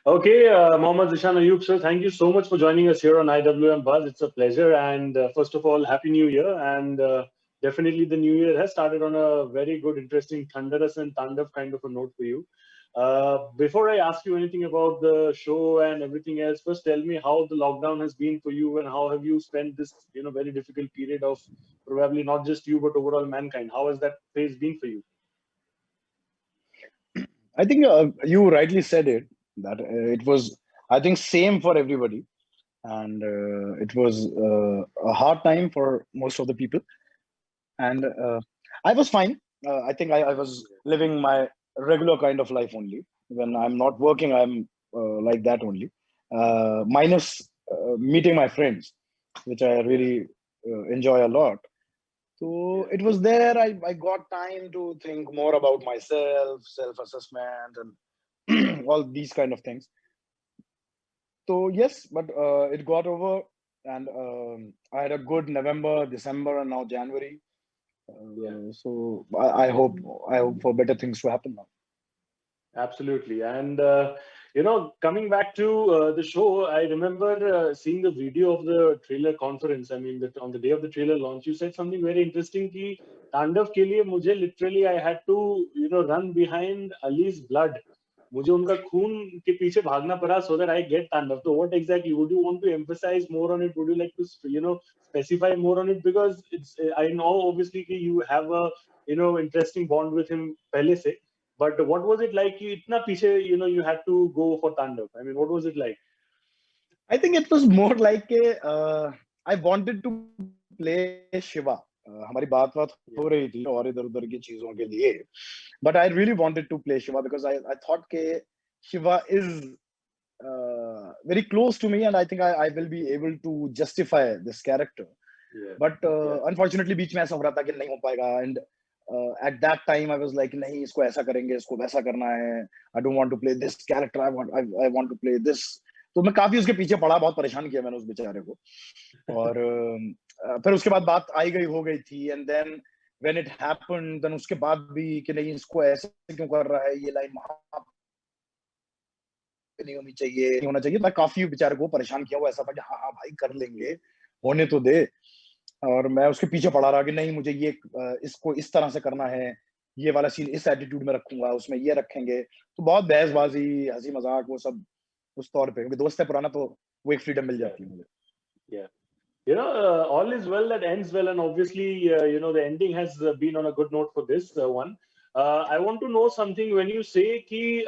Okay, Mohammad Zishan Ayub, sir, thank you so much for joining us here on IWM Buzz. It's a pleasure. And first of all, Happy New Year. And definitely the new year has started on a very good, interesting, thunderous and Tandav kind of a note for you. Before I ask you anything about the show and everything else, first tell me how the lockdown has been for you and how have you spent this, very difficult period of probably not just you, but overall mankind. How has that phase been for you? I think you rightly said it that it was, I think, same for everybody, and it was a hard time for most of the people. And I was fine. I think I was living my regular kind of life only. When I'm not working, I'm like that only, minus meeting my friends, which I really enjoy a lot. So Yeah. it was there. I got time to think more about myself, self-assessment, and all these kind of things. So yes, but it got over, and I had a good November, December, and now January. Yeah. I hope for better things to happen now. Absolutely. And, coming back to the show, I remember seeing the video of the trailer conference. I mean, on the day of the trailer launch, you said something very interesting कि तांडव के लिए मुझे literally I had to, run behind Ali's blood. मुझे उनका खून के पीछे भागना पड़ा so that I get तांडव. So what exactly would you want to emphasize more on it? Would you like to, specify more on it? Because I know obviously कि you have a, interesting bond with him पहले से. But what was it like? कि इतना पीछे, you had to go for Tandav. I mean, what was it like? I think it was more like I wanted to play Shiva. हमारी बात बात हो रही थी और इधर उधर की चीजों के लिए, but I really wanted to play Shiva because I thought के Shiva is very close to me, and I think I will be able to justify this character. Yeah, But yeah, unfortunately बीच में ऐसा हो रहा था कि नहीं हो पाएगा, and at that time I was like नहीं इसको ऐसा करेंगे, इसको वैसा करना है. I don't want to play this character. I want to play this. तो मैं काफी उसके पीछे पड़ा, बहुत परेशान किया मैंने उस बेचारे को. और फिर उसके बाद बात आई गई हो गई थी, and then when it happened, then उसके बाद भी कि नहीं इसको ऐसे क्यों कर रहा है, ये लाइन वहां नहीं होनी चाहिए, नहीं होना चाहिए. मैं काफी बेचारे को परेशान किया. वो ऐसा था कि हाँ हाँ भाई कर लेंगे, होने तो दे. और मैं उसके पीछे पड़ा रहा कि नहीं मुझे ये इसको इस तरह से करना है, ये वाला सीन इस एटीट्यूड में रखूंगा, उसमें ये रखेंगे. तो बहुत बहसबाजी, हंसी मजाक, वो सब उस तौर पे, क्योंकि दोस्त है पुराना, तो वो एक फ्रीडम मिल yeah, जाती है मुझे. yeah. All is well that ends well, and obviously, the ending has been on a good note for this one. I want to know something when you say कि,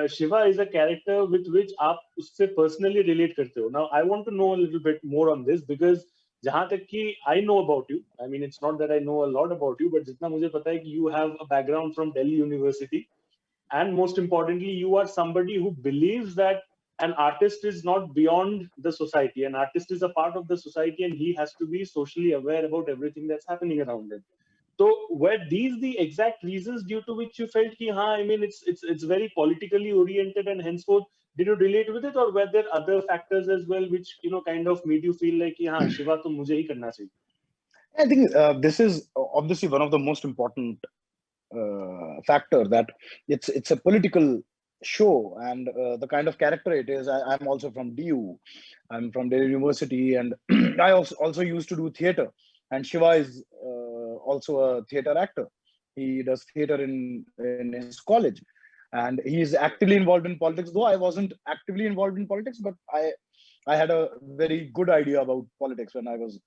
Shiva is a character with which आप उससे personally relate करते हो. Now, I want to know a little bit more on this because जहाँ तक कि I know about you, I mean, it's not that I know a lot about you, but जितना मुझे पता है कि you have a background from Delhi University. And most importantly, you are somebody who believes that an artist is not beyond the society. An artist is a part of the society, and he has to be socially aware about everything that's happening around him. So were these the exact reasons due to which you felt ki, हाँ, I mean, it's very politically oriented, and henceforth did you relate with it, or were there other factors as well which kind of made you feel like कि, हाँ, शिवा तो मुझे ही करना चाहिए? I think this is obviously one of the most important factor, that it's a political show, and the kind of character it is. I'm also from DU. I'm from Delhi University, and I also used to do theater. And Shiva is also a theater actor. He does theater in his college, and he is actively involved in politics. Though I wasn't actively involved in politics, but I had a very good idea about politics when I was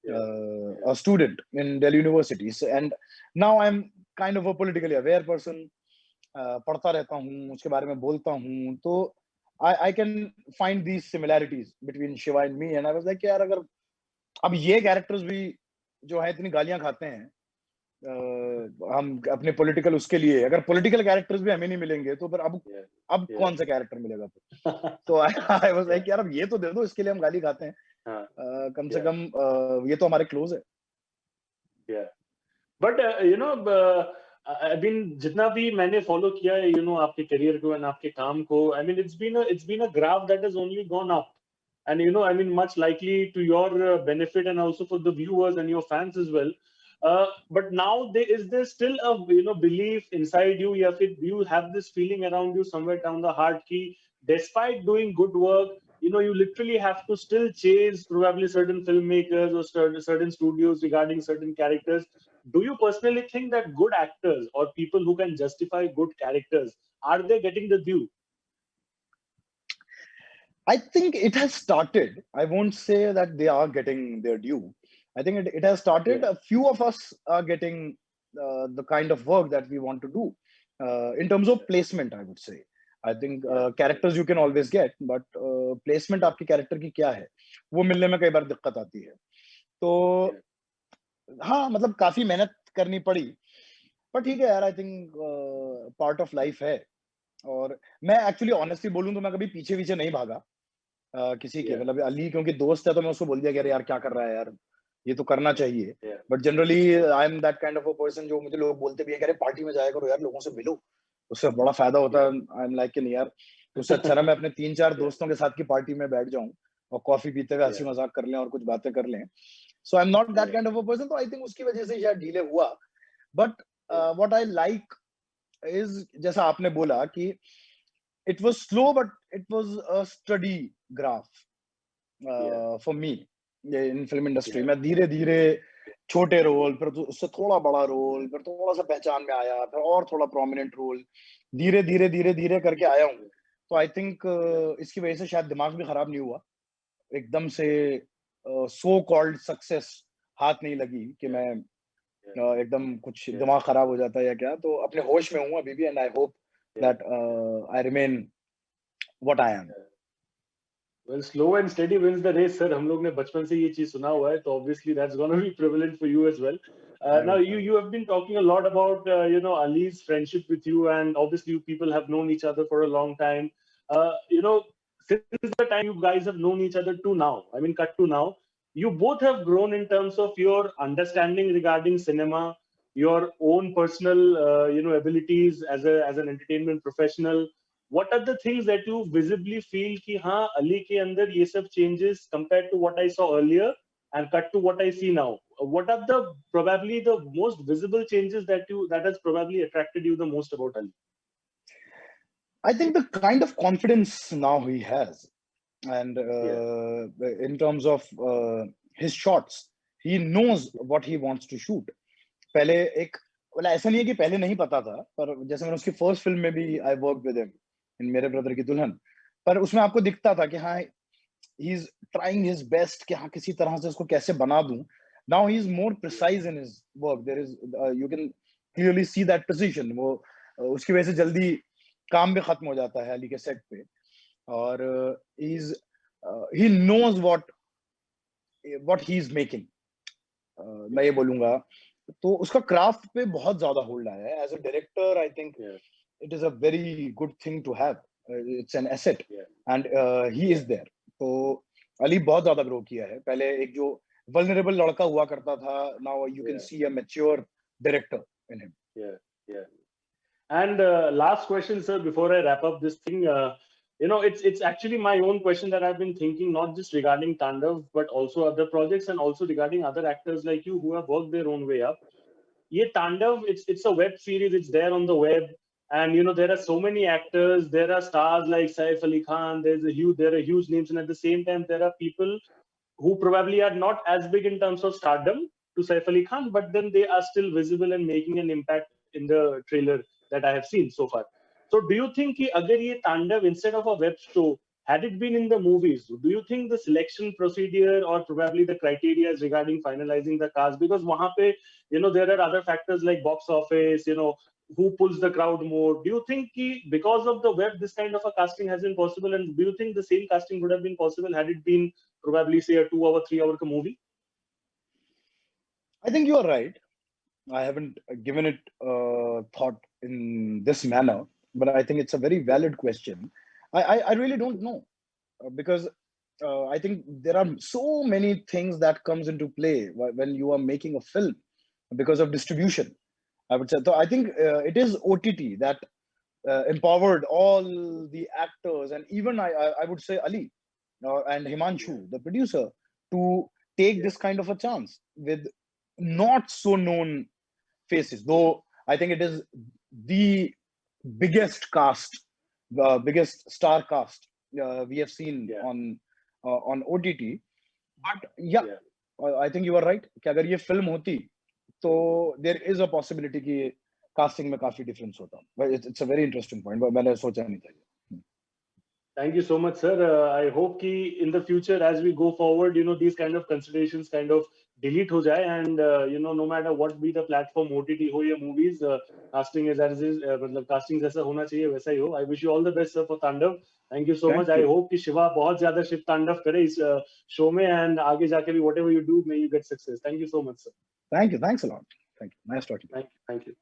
Yeah, a student in Delhi University. So, and now I'm kind of a politically aware person. पढ़ता रहता हूँ, उसके बारे में बोलता हूँ, तो I can find these similarities between Shiva and me, and I was like यार अगर अब ये characters भी जो है इतनी गालियां खाते हैं, हम अपने political उसके लिए, अगर political characters भी हमें नहीं मिलेंगे तो फिर yeah, अब yeah. कौन सा character मिलेगा फिर. तो I was like Yeah. यार अब ये तो दे दो, इसके लिए हम गाली खाते हैं. हाँ, कम से yeah, कम ये तो हमारे close है. yeah. But I mean, जितना भी मैंने follow किया है, आपके career को and आपके काम को, I mean, it's been a graph that has only gone up, and I mean, much likely to your benefit and also for the viewers and your fans as well. But now there still a belief inside you, या फिर you have this feeling around you somewhere down the heart कि despite doing good work, you literally have to still chase probably certain filmmakers or certain studios regarding certain characters. Do you personally think that good actors or people who can justify good characters, are they getting the due? I think it has started. I won't say that they are getting their due. I think it has started. Yeah, A few of us are getting the kind of work that we want to do. In terms of placement, I would say. I think yeah, characters you can always get, but placement yeah, आपकी character की क्या है वो मिलने में कई बार दिक्कत आती है. तो yeah, हाँ मतलब काफी मेहनत करनी पड़ी. पर ठीक है यार, I think part of life है. और मैं एक्चुअली ऑनेस्टली बोलूं तो मैं कभी पीछे पीछे नहीं भागा किसी के. yeah, मतलब अली क्योंकि दोस्त है तो मैं उसको बोल दिया कि अरे यार क्या कर रहा है यार, ये तो करना चाहिए. yeah, but generally I am that kind of a person जो मुझे लोग बोलते भी है कि अरे पार्टी में जाया करो यार, लोगों से मिलो, उससे बड़ा फायदा होता है. yeah, आई एम लाइक कि नहीं यार, उससे अच्छा ना मैं अपने 3-4 yeah, दोस्तों के साथ की पार्टी में बैठ जाऊं और कॉफी पीते हुए हंसी yeah, मजाक कर लें और कुछ बातें कर लें. So I am not that yeah, kind of a person. तो आई थिंक उसकी वजह से शायद डिले हुआ. But yeah, what I like is, जैसा आपने बोला कि it was slow but it was a steady graph yeah, for me in film industry. yeah, मैं धीरे धीरे छोटे रोल, फिर उससे थोड़ा बड़ा रोल, फिर थोड़ा सा पहचान में आया, फिर और थोड़ा प्रोमिनेंट रोल, धीरे धीरे धीरे धीरे करके आया हूँ. तो आई थिंक इसकी वजह से शायद दिमाग भी खराब नहीं हुआ. एकदम से सो कॉल्ड सक्सेस हाथ नहीं लगी कि yeah, मैं yeah, एकदम कुछ yeah, दिमाग खराब हो जाता है या क्या. तो अपने होश में हूँ अभी भी, and I hope yeah. that I remain what I am. Well, slow and steady wins the race, sir. हम लोग ने बचपन से ये चीज सुना हुआ है, तो obviously that's gonna be prevalent for you as well. I Now hope. you have been talking a lot about Ali's friendship with you, and obviously you people have known each other for a long time. Since the time you guys have known each other to now, I mean, cut to now, you both have grown in terms of your understanding regarding cinema, your own personal abilities as an entertainment professional. What are the things that you visibly feel कि हाँ अली के अंदर ये सब changes compared to what I saw earlier and cut to what I see now? What are the probably the most visible changes that has probably attracted you the most about Ali? I think the kind of confidence now he has, and Yeah, in terms of his shots, he knows what he wants to shoot. पहले एक, मतलब ऐसा नहीं है कि पहले नहीं पता था, पर जैसे मैंने उसकी फर्स्ट फिल्म में भी I work with him in मेरे ब्रदर की दुल्हन, पर उसमें आपको दिखता था कि हाँ he is trying his best कि हाँ किसी तरह से उसको कैसे बना दूं. Now he is more precise in his work. There is, you can clearly see that precision. वो उसकी वजह से जल्दी काम भी खत्म हो जाता है अली के सेट पे. और he knows what he is making. मैं ये बोलूंगा तो उसका क्राफ्ट पे बहुत ज्यादा होल्ड आया है. As a director I think yeah, it is a very good thing to have. It's an asset yeah, and he is there. तो अली बहुत ज्यादा ग्रो किया है. पहले एक जो वल्नरेबल लड़का हुआ करता था, now you can yeah, see a mature director in him. yeah, yeah. And last question, sir, before I wrap up this thing, it's actually my own question that I've been thinking, not just regarding Tandav, but also other projects and also regarding other actors like you who have worked their own way up. Yeah, Tandav, it's a web series. It's there on the web, and there are so many actors. There are stars like Saif Ali Khan. There are huge names, and at the same time, there are people who probably are not as big in terms of stardom to Saif Ali Khan, but then they are still visible and making an impact in the trailer that I have seen so far. So, do you think कि अगर ये Tandav instead of a web show had it been in the movies, do you think the selection procedure or probably the criteria regarding finalizing the cast, because वहाँ पे there are other factors like box office, who pulls the crowd more. Do you think कि because of the web this kind of a casting has been possible, and do you think the same casting would have been possible had it been probably say a 2 hour, 3 hour movie? I think you are right. I haven't given it thought in this manner, but I think it's a very valid question. I really don't know because I think there are so many things that comes into play when you are making a film because of distribution. I would say. So I think it is OTT that empowered all the actors, and even I would say Ali and Yeah, Himanshu, the producer, to take yeah, this kind of a chance with. not so known faces, though I think it is the biggest cast, biggest star cast we have seen on OTT. But yeah, I think you are right कि अगर ये film होती तो there is a possibility कि casting में काफी difference होता. But it's a very interesting point. but मैंने सोचा नहीं था ये. Thank you so much, sir. I hope कि in the future, as we go forward, these kind of considerations kind of delete हो जाए, and no matter what be the platform, OTT हो या movies, casting is as is, मतलब casting जैसा होना चाहिए वैसा ही हो. I wish you all the best, sir, for Tandav. Thank you so much. I hope कि शिवा बहुत ज्यादा शिव तांडव करे इस show में, and आगे जाके भी whatever you do, may you get success. Thank you so much, sir. Thank you. Thanks a lot. Thank you. Nice talking to you. Thank you.